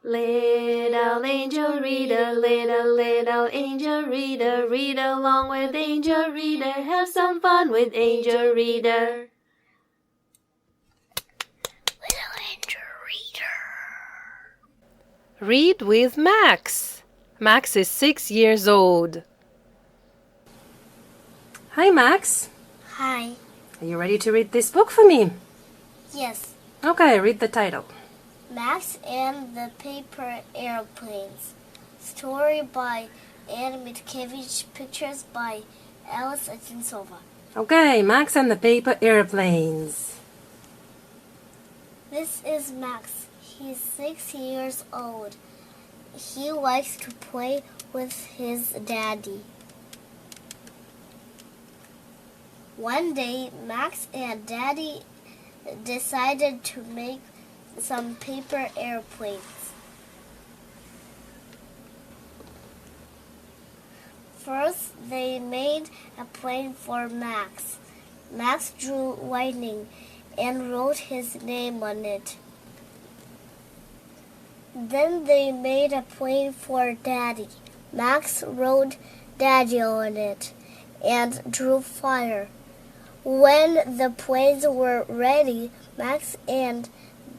Little angel reader, little angel reader, read along with angel reader, have some fun with angel reader. Little angel reader. Read with Max. Max is 6 years old. Hi, Max. Hi. Are you ready to read this book for me? Yes. Okay, read the title. Max and the Paper Airplanes. Story by Mitkevich, pictures by Odintsova. Okay, Max and the Paper Airplanes. This is Max. He's 6 years old. He likes to play with his daddy. One day, Max and Daddy decided to make some paper airplanes. First, they made a plane for Max. Max drew lightning and wrote his name on it. Then they made a plane for Daddy. Max wrote Daddy on it and drew fire. When the planes were ready, Max and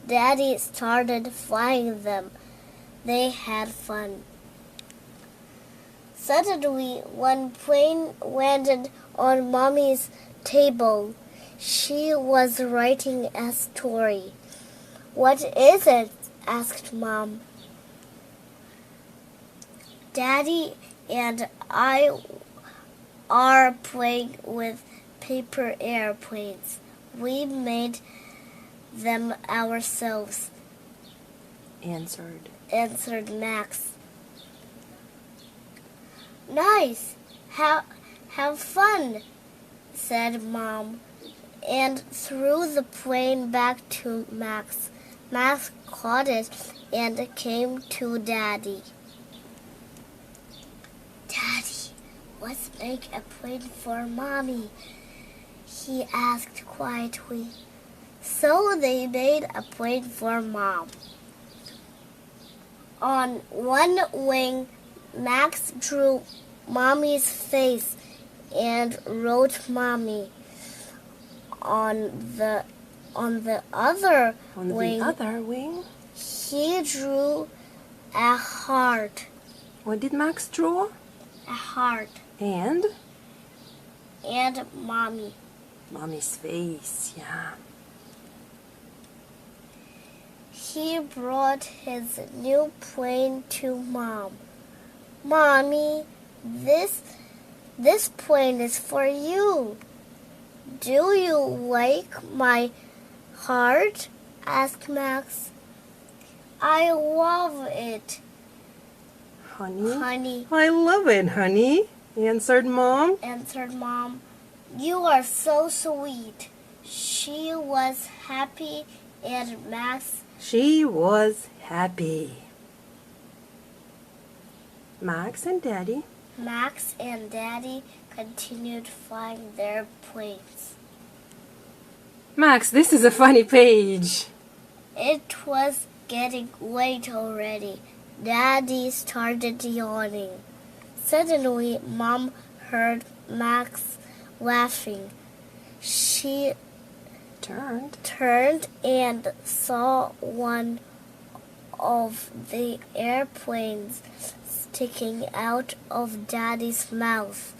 Daddy started flying them. They had fun. Suddenly, one plane landed on Mommy's table. She was writing a story. "What is it?" asked Mom. "Daddy and I are playing with paper airplanes. We made them ourselves," answered Max. "Nice. Have fun," said Mom, and threw the plane back to Max. Max caught it and came to Daddy. "Daddy, let's make a plane for Mommy," he asked quietly. So they made a plane for Mom. On one wing, Max drew Mommy's face and wrote Mommy. On the other wing, he drew a heart. What did Max draw? A heart. And Mommy. Mommy's face, yeah. He brought his new plane to Mom. "Mommy, this plane is for you. Do you like my heart?" asked Max. "I love it, honey. I love it, honey," answered Mom. "You are so sweet." She was happy, and She was happy. Max and Daddy continued flying their planes. Max, this is a funny page. It was getting late already. Daddy started yawning. Suddenly, Mom heard Max laughing. She turned and saw one of the airplanes sticking out of Daddy's mouth.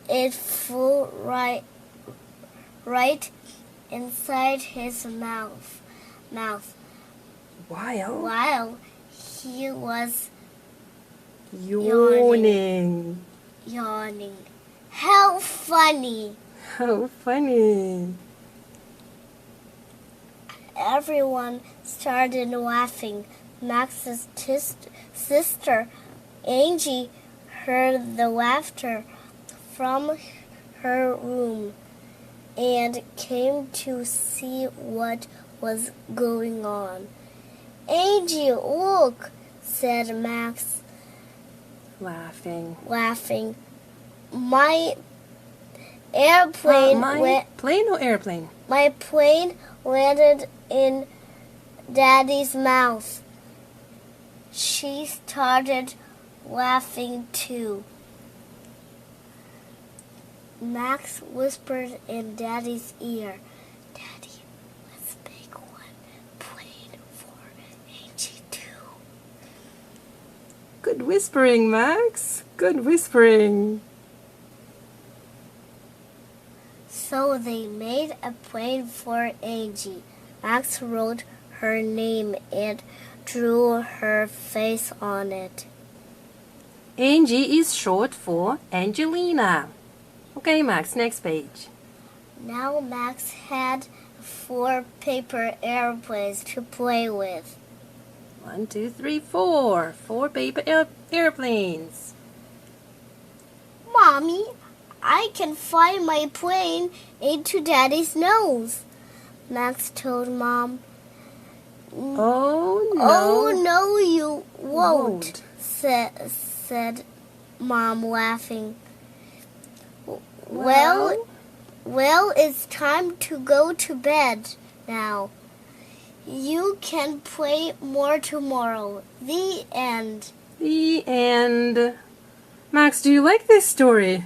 It flew right inside his mouth while he was yawning. How funny! How funny! Everyone started laughing. Max's sister, Angie, heard the laughter from her room and came to see what was going on. "Angie, look," said Max, laughing. "My airplane plane or airplane? My plane landed in Daddy's mouth." She started laughing too. Max whispered in Daddy's ear, "Daddy, let's make one plane for Angie too." Good whispering, Max. Good whispering. So they made a plane for Angie. Max wrote her name and drew her face on it. Angie is short for Angelina. Okay, Max, next page. Now Max had 4 paper airplanes to play with. 1, 2, 3, 4. 4 paper airplanes. Mommy, I can fly my plane into Daddy's nose, Max told Mom. Oh, no. Oh, no, you won't, said Mom, laughing. Well, it's time to go to bed now. You can play more tomorrow. The end. The end. Max, do you like this story?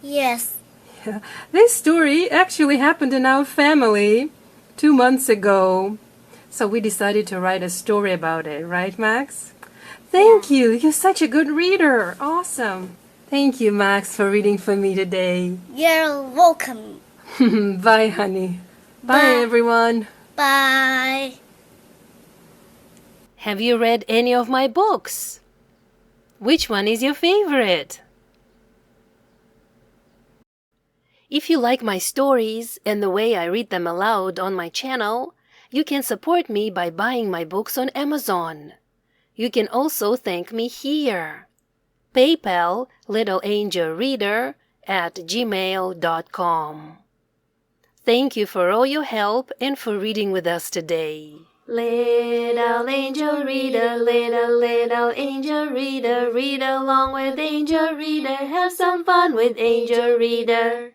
Yes. Yeah. This story actually happened in our family 2 months ago. So we decided to write a story about it, right, Max? Thank you. You're such a good reader. Awesome. Thank you, Max, for reading for me today. You're welcome. Bye, honey. Bye, everyone. Bye. Have you read any of my books? Which one is your favorite? If you like my stories and the way I read them aloud on my channel, you can support me by buying my books on Amazon. You can also thank me here. PayPal littleangelreader@gmail.com. Thank you for all your help and for reading with us today. Little angel reader, little angel reader, read along with angel reader, have some fun with angel reader.